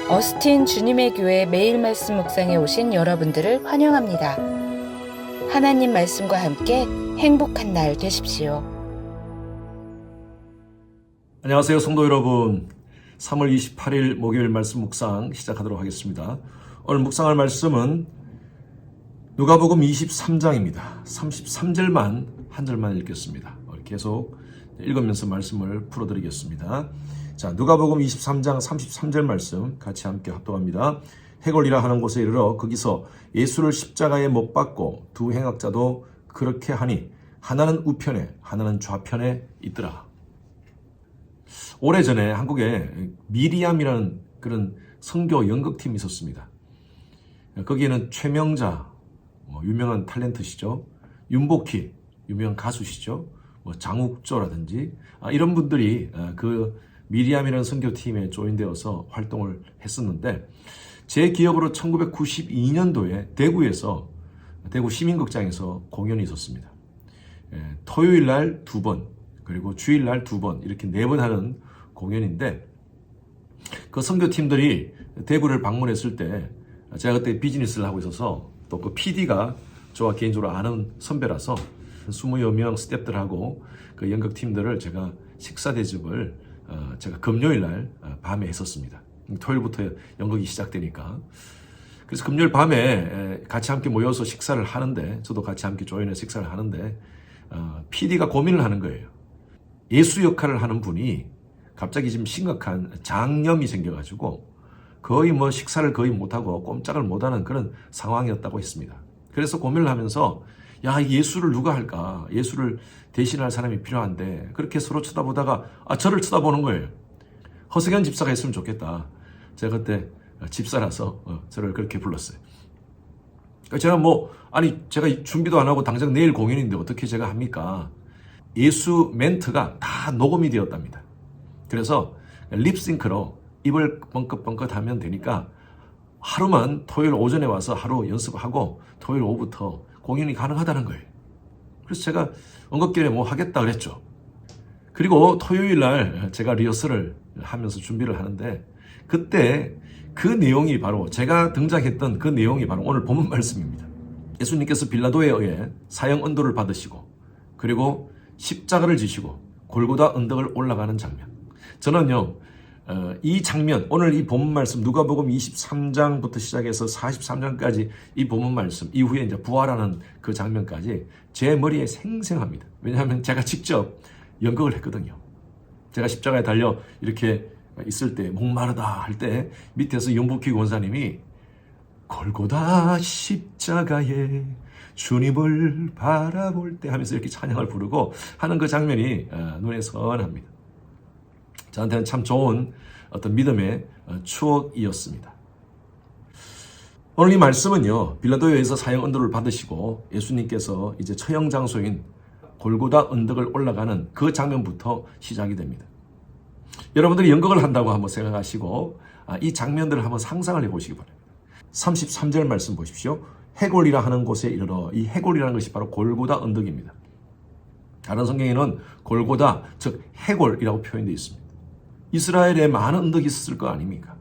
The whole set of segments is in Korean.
어스틴 주님의 교회 매일 말씀 묵상에 오신 여러분들을 환영합니다. 하나님 말씀과 함께 행복한 날 되십시오. 안녕하세요, 성도 여러분. 3월 28일 목요일 말씀 묵상 시작하도록 하겠습니다. 오늘 묵상할 말씀은 누가복음 23장입니다. 33절만 한 절만 읽겠습니다. 계속 읽으면서 말씀을 풀어드리겠습니다. 자, 누가복음 23장 33절 말씀 같이 함께 합독합니다. 해골이라 하는 곳에 이르러 거기서 예수를 십자가에 못 박고 두 행악자도 그렇게 하니 하나는 우편에 하나는 좌편에 있더라. 오래전에 한국에 미리암이라는 그런 선교 연극팀이 있었습니다. 거기에는 최명자, 유명한 탤런트시죠. 윤복희, 유명한 가수시죠. 장욱조라든지 이런 분들이 그 미리암이라는 선교팀에 조인되어서 활동을 했었는데, 제 기억으로 1992년도에 대구에서 대구 시민극장에서 공연이 있었습니다. 토요일 날 2번, 그리고 주일 날 2번, 이렇게 4번 하는 공연인데, 그 선교팀들이 대구를 방문했을 때 제가 그때 비즈니스를 하고 있어서 또 그 PD가 저와 개인적으로 아는 선배라서 20여 명 스태프들하고 그 연극팀들을 제가 식사 대접을 제가 금요일 날 밤에 했었습니다. 토요일부터 연극이 시작되니까. 그래서 금요일 밤에 같이 함께 모여서 식사를 하는데, 저도 같이 함께 조인해서 식사를 하는데, PD가 고민을 하는 거예요. 예수 역할을 하는 분이 갑자기 지금 심각한 장염이 생겨가지고 거의 식사를 거의 못하고 꼼짝을 못하는 그런 상황이었다고 했습니다. 그래서 고민을 하면서, 야, 예수를 누가 할까? 예수를 대신할 사람이 필요한데, 그렇게 서로 쳐다보다가 저를 쳐다보는 거예요. 허석연 집사가 했으면 좋겠다. 제가 그때 집사라서 저를 그렇게 불렀어요. 제가 제가 준비도 안 하고 당장 내일 공연인데 어떻게 제가 합니까? 예수 멘트가 다 녹음이 되었답니다. 그래서 립싱크로 입을 뻥긋뻥긋 하면 되니까 하루만 토요일 오전에 와서 하루 연습하고 토요일 오후부터 공연이 가능하다는 거예요. 그래서 제가 언급길에 하겠다 그랬죠. 그리고 토요일 날 제가 리허설을 하면서 준비를 하는데, 그때 그 내용이 바로 제가 등장했던 그 내용이 바로 오늘 본문 말씀입니다. 예수님께서 빌라도에 의해 사형 언도를 받으시고 그리고 십자가를 지시고 골고다 언덕을 올라가는 장면. 저는요, 이 장면, 오늘 이 본문 말씀 누가복음 23장부터 시작해서 43장까지 이 본문 말씀 이후에 이제 부활하는 그 장면까지 제 머리에 생생합니다. 왜냐하면 제가 직접 연극을 했거든요. 제가 십자가에 달려 이렇게 있을 때, 목마르다 할 때 밑에서 윤복희 권사님이 골고다 십자가에 주님을 바라볼 때 하면서 이렇게 찬양을 부르고 하는 그 장면이 눈에 선합니다. 저한테는 참 좋은 어떤 믿음의 추억이었습니다. 오늘 이 말씀은요, 빌라도에 의해서 사형 언도를 받으시고 예수님께서 이제 처형 장소인 골고다 언덕을 올라가는 그 장면부터 시작이 됩니다. 여러분들이 연극을 한다고 한번 생각하시고 이 장면들을 한번 상상을 해보시기 바랍니다. 33절 말씀 보십시오. 해골이라 하는 곳에 이르러, 이 해골이라는 것이 바로 골고다 언덕입니다. 다른 성경에는 골고다, 즉 해골이라고 표현되어 있습니다. 이스라엘에 많은 언덕이 있었을 거 아닙니까?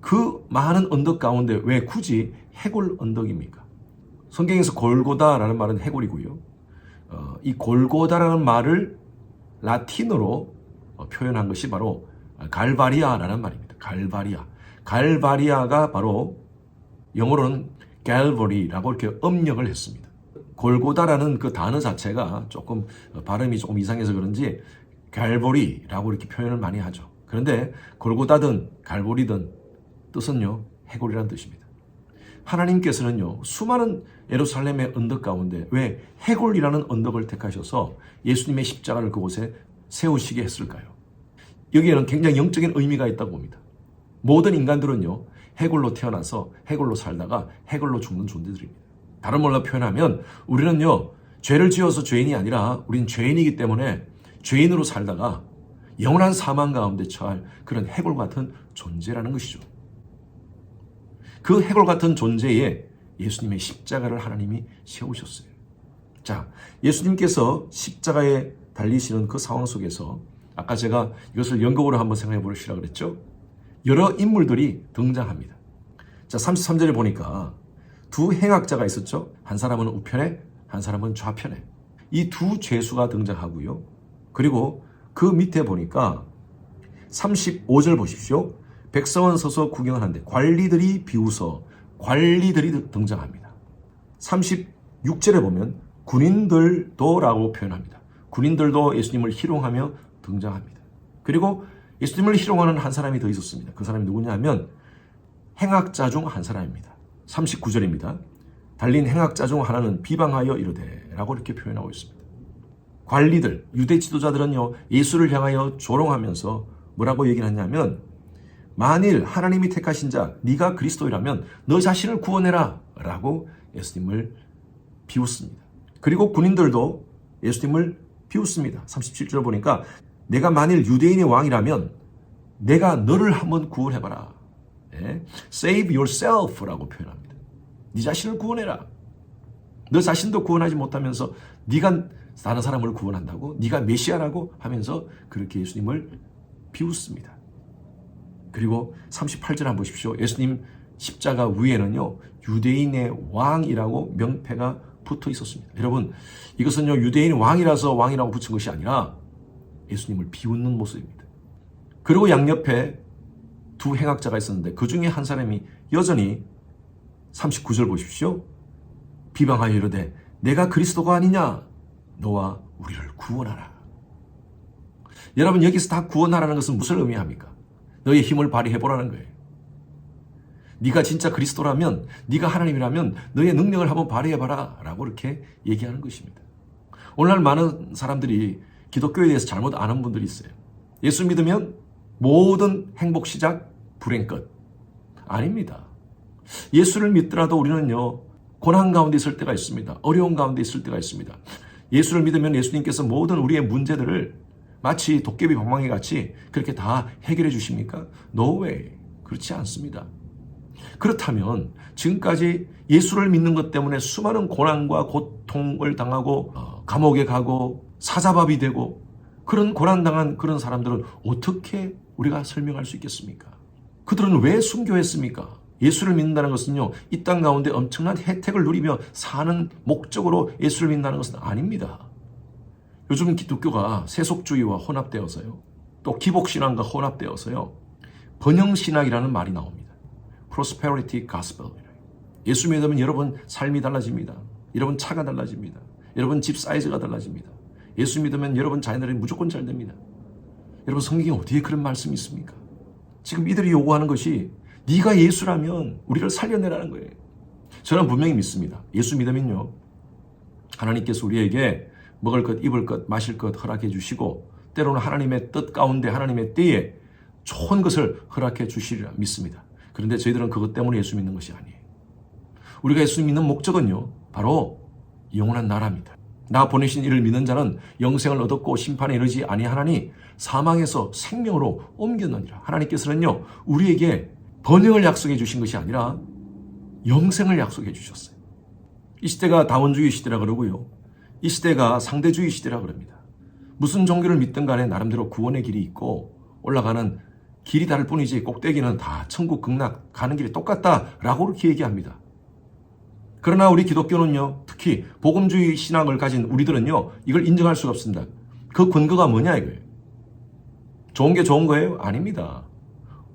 그 많은 언덕 가운데 왜 굳이 해골 언덕입니까? 성경에서 골고다라는 말은 해골이고요. 이 골고다라는 말을 라틴어로 표현한 것이 바로 갈바리아라는 말입니다. 갈바리아. 갈바리아가 바로 영어로는 갈버리라고 이렇게 음력을 했습니다. 골고다라는 그 단어 자체가 조금 발음이 조금 이상해서 그런지 갈보리라고 이렇게 표현을 많이 하죠. 그런데 골고다든 갈보리든 뜻은요, 해골이라는 뜻입니다. 하나님께서는요, 수많은 예루살렘의 언덕 가운데 왜 해골이라는 언덕을 택하셔서 예수님의 십자가를 그곳에 세우시게 했을까요? 여기에는 굉장히 영적인 의미가 있다고 봅니다. 모든 인간들은요, 해골로 태어나서 해골로 살다가 해골로 죽는 존재들입니다. 다른 말로 표현하면 우리는요, 죄를 지어서 죄인이 아니라 우린 죄인이기 때문에 죄인으로 살다가 영원한 사망 가운데 처할 그런 해골 같은 존재라는 것이죠. 그 해골 같은 존재에 예수님의 십자가를 하나님이 세우셨어요. 자, 예수님께서 십자가에 달리시는 그 상황 속에서 아까 제가 이것을 연극으로 한번 생각해 보시라고 그랬죠. 여러 인물들이 등장합니다. 자, 33절에 보니까 두 행악자가 있었죠. 한 사람은 우편에, 한 사람은 좌편에. 이 두 죄수가 등장하고요. 그리고 그 밑에 보니까 35절 보십시오. 백성은 서서 구경을 하는데 관리들이 비웃어 관리들이 등장합니다. 36절에 보면 군인들도라고 표현합니다. 군인들도 예수님을 희롱하며 등장합니다. 그리고 예수님을 희롱하는 한 사람이 더 있었습니다. 그 사람이 누구냐 하면 행악자 중 한 사람입니다. 39절입니다. 달린 행악자 중 하나는 비방하여 이르되 라고 이렇게 표현하고 있습니다. 관리들, 유대 지도자들은요, 예수를 향하여 조롱하면서 뭐라고 얘기를 하냐면 만일 하나님이 택하신 자 네가 그리스도이라면 너 자신을 구원해라 라고 예수님을 비웃습니다. 그리고 군인들도 예수님을 비웃습니다. 37절 보니까 내가 만일 유대인의 왕이라면 내가 너를 한번 구원해봐라. 네? Save yourself 라고 표현합니다. 네 자신을 구원해라. 너 자신도 구원하지 못하면서 네가 다른 사람을 구원한다고? 네가 메시아라고 하면서 그렇게 예수님을 비웃습니다. 그리고 38절 한번 보십시오. 예수님 십자가 위에는요, 유대인의 왕이라고 명패가 붙어 있었습니다. 여러분, 이것은요, 유대인 왕이라서 왕이라고 붙인 것이 아니라 예수님을 비웃는 모습입니다. 그리고 양옆에 두 행악자가 있었는데 그 중에 한 사람이 여전히 39절 보십시오. 비방하여 이르되 내가 그리스도가 아니냐? 너와 우리를 구원하라. 여러분, 여기서 다 구원하라는 것은 무슨 의미합니까? 너의 힘을 발휘해보라는 거예요. 네가 진짜 그리스도라면, 네가 하나님이라면 너의 능력을 한번 발휘해봐라 라고 이렇게 얘기하는 것입니다. 오늘날 많은 사람들이 기독교에 대해서 잘못 아는 분들이 있어요. 예수 믿으면 모든 행복 시작, 불행 끝. 아닙니다. 예수를 믿더라도 우리는요, 고난 가운데 있을 때가 있습니다. 어려운 가운데 있을 때가 있습니다. 예수를 믿으면 예수님께서 모든 우리의 문제들을 마치 도깨비 방망이 같이 그렇게 다 해결해 주십니까? No way. 그렇지 않습니다. 그렇다면 지금까지 예수를 믿는 것 때문에 수많은 고난과 고통을 당하고 감옥에 가고 사자밥이 되고 그런 고난당한 그런 사람들은 어떻게 우리가 설명할 수 있겠습니까? 그들은 왜 순교했습니까? 예수를 믿는다는 것은요, 이 땅 가운데 엄청난 혜택을 누리며 사는 목적으로 예수를 믿는다는 것은 아닙니다. 요즘 기독교가 세속주의와 혼합되어서요, 또 기복신앙과 혼합되어서요, 번영신학이라는 말이 나옵니다. Prosperity Gospel. 예수 믿으면 여러분 삶이 달라집니다. 여러분 차가 달라집니다. 여러분 집 사이즈가 달라집니다. 예수 믿으면 여러분 자녀들이 무조건 잘 됩니다. 여러분, 성경에 어디에 그런 말씀이 있습니까? 지금 이들이 요구하는 것이 네가 예수라면 우리를 살려내라는 거예요. 저는 분명히 믿습니다. 예수 믿으면요, 하나님께서 우리에게 먹을 것, 입을 것, 마실 것 허락해 주시고 때로는 하나님의 뜻 가운데 하나님의 때에 좋은 것을 허락해 주시리라 믿습니다. 그런데 저희들은 그것 때문에 예수 믿는 것이 아니에요. 우리가 예수 믿는 목적은요, 바로 영원한 나라입니다. 나 보내신 이를 믿는 자는 영생을 얻었고 심판에 이르지 아니하나니 사망에서 생명으로 옮겼느니라. 하나님께서는요, 우리에게 번영을 약속해 주신 것이 아니라 영생을 약속해 주셨어요. 이 시대가 다원주의 시대라 그러고요, 이 시대가 상대주의 시대라 그럽니다. 무슨 종교를 믿든 간에 나름대로 구원의 길이 있고 올라가는 길이 다를 뿐이지 꼭대기는 다 천국 극락 가는 길이 똑같다라고 그렇게 얘기합니다. 그러나 우리 기독교는요, 특히 복음주의 신앙을 가진 우리들은요, 이걸 인정할 수가 없습니다. 그 근거가 뭐냐 이거예요. 좋은 게 좋은 거예요? 아닙니다.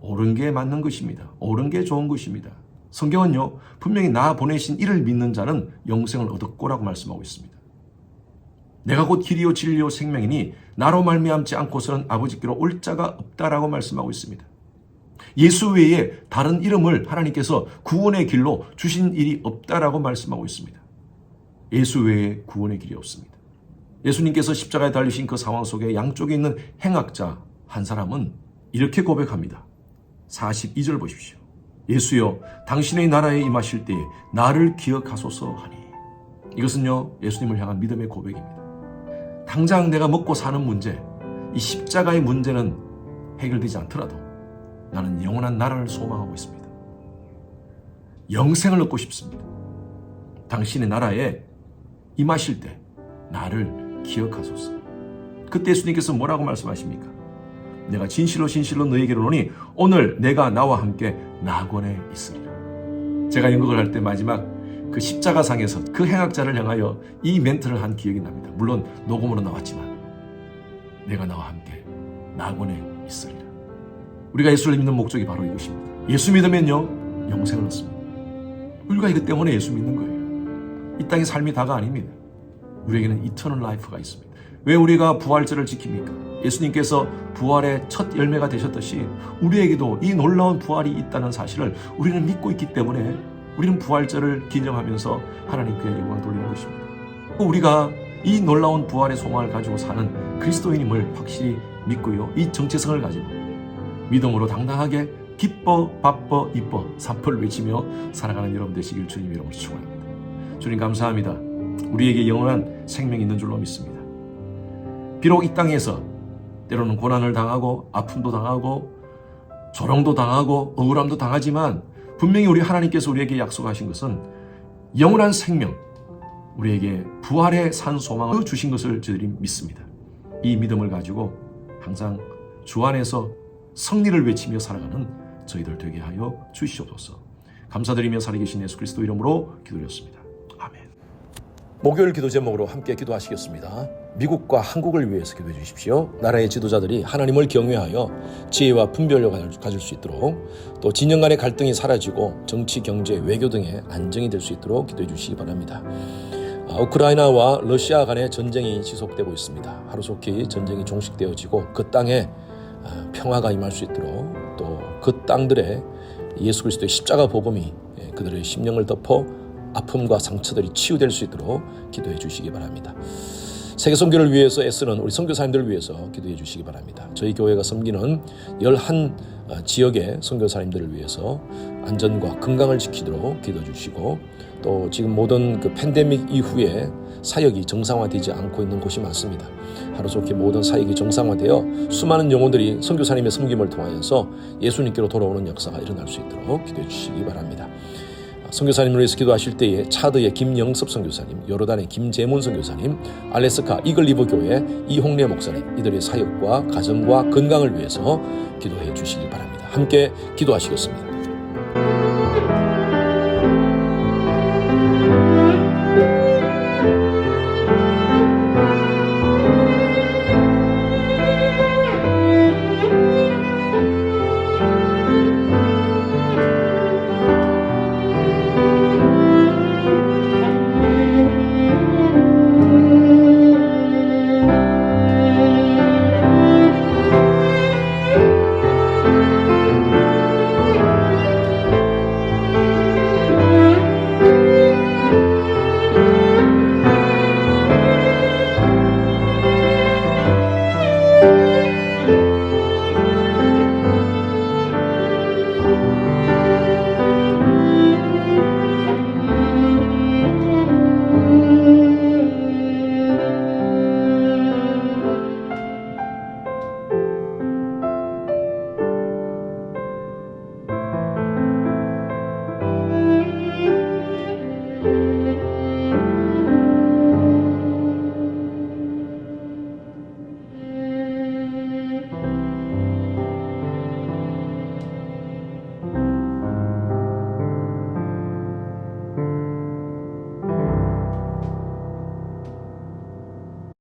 옳은 게 맞는 것입니다. 옳은 게 좋은 것입니다. 성경은요, 분명히 나 보내신 이를 믿는 자는 영생을 얻었고라고 말씀하고 있습니다. 내가 곧 길이요 진리요 생명이니 나로 말미암지 않고서는 아버지께로 올 자가 없다라고 말씀하고 있습니다. 예수 외에 다른 이름을 하나님께서 구원의 길로 주신 일이 없다라고 말씀하고 있습니다. 예수 외에 구원의 길이 없습니다. 예수님께서 십자가에 달리신 그 상황 속에 양쪽에 있는 행악자 한 사람은 이렇게 고백합니다. 42절 보십시오. 예수여, 당신의 나라에 임하실 때에 나를 기억하소서 하니. 이것은요, 예수님을 향한 믿음의 고백입니다. 당장 내가 먹고 사는 문제, 이 십자가의 문제는 해결되지 않더라도 나는 영원한 나라를 소망하고 있습니다. 영생을 얻고 싶습니다. 당신의 나라에 임하실 때 나를 기억하소서. 그때 예수님께서 뭐라고 말씀하십니까? 내가 진실로 진실로 너에게 이르노니 오늘 내가 나와 함께 낙원에 있으리라. 제가 연극을 할 때 마지막 그 십자가상에서 그 행악자를 향하여 이 멘트를 한 기억이 납니다. 물론 녹음으로 나왔지만 내가 나와 함께 낙원에 있으리라. 우리가 예수를 믿는 목적이 바로 이것입니다. 예수 믿으면요 영생을 얻습니다. 우리가 이것 때문에 예수 믿는 거예요. 이 땅의 삶이 다가 아닙니다. 우리에게는 이터널 라이프가 있습니다. 왜 우리가 부활절을 지킵니까? 예수님께서 부활의 첫 열매가 되셨듯이 우리에게도 이 놀라운 부활이 있다는 사실을 우리는 믿고 있기 때문에 우리는 부활절을 기념하면서 하나님께 영광을 돌리는 것입니다. 우리가 이 놀라운 부활의 소망을 가지고 사는 그리스도인임을 확실히 믿고요. 이 정체성을 가지고 믿음으로 당당하게 기뻐 바뻐 이뻐 산포를 외치며 살아가는 여러분 되시길 주님 이름으로 축원합니다. 주님 감사합니다. 우리에게 영원한 생명이 있는 줄로 믿습니다. 비록 이 땅에서 때로는 고난을 당하고 아픔도 당하고 조롱도 당하고 억울함도 당하지만 분명히 우리 하나님께서 우리에게 약속하신 것은 영원한 생명, 우리에게 부활의 산 소망을 주신 것을 저희들이 믿습니다. 이 믿음을 가지고 항상 주 안에서 승리를 외치며 살아가는 저희들 되게 하여 주시옵소서. 감사드리며 살아계신 예수 그리스도 이름으로 기도드렸습니다. 아멘. 목요일 기도 제목으로 함께 기도하시겠습니다. 미국과 한국을 위해서 기도해 주십시오. 나라의 지도자들이 하나님을 경외하여 지혜와 분별력을 가질 수 있도록, 또 진영 간의 갈등이 사라지고 정치, 경제, 외교 등의 안정이 될 수 있도록 기도해 주시기 바랍니다. 우크라이나와 러시아 간의 전쟁이 지속되고 있습니다. 하루속히 전쟁이 종식되어지고 그 땅에 평화가 임할 수 있도록, 또 그 땅들의 예수 그리스도의 십자가 복음이 그들의 심령을 덮어 아픔과 상처들이 치유될 수 있도록 기도해 주시기 바랍니다. 세계 선교를 위해서 애쓰는 우리 선교사님들을 위해서 기도해 주시기 바랍니다. 저희 교회가 섬기는 11 지역의 선교사님들을 위해서 안전과 건강을 지키도록 기도해 주시고, 또 지금 모든 그 팬데믹 이후에 사역이 정상화되지 않고 있는 곳이 많습니다. 하루속히 모든 사역이 정상화되어 수많은 영혼들이 선교사님의 섬김을 통하여서 예수님께로 돌아오는 역사가 일어날 수 있도록 기도해 주시기 바랍니다. 선교사님을 위해서 기도하실 때에 차드의 김영섭 선교사님, 요르단의 김재문 선교사님, 알래스카 이글리브 교회 이홍래 목사님, 이들의 사역과 가정과 건강을 위해서 기도해 주시기 바랍니다. 함께 기도하시겠습니다.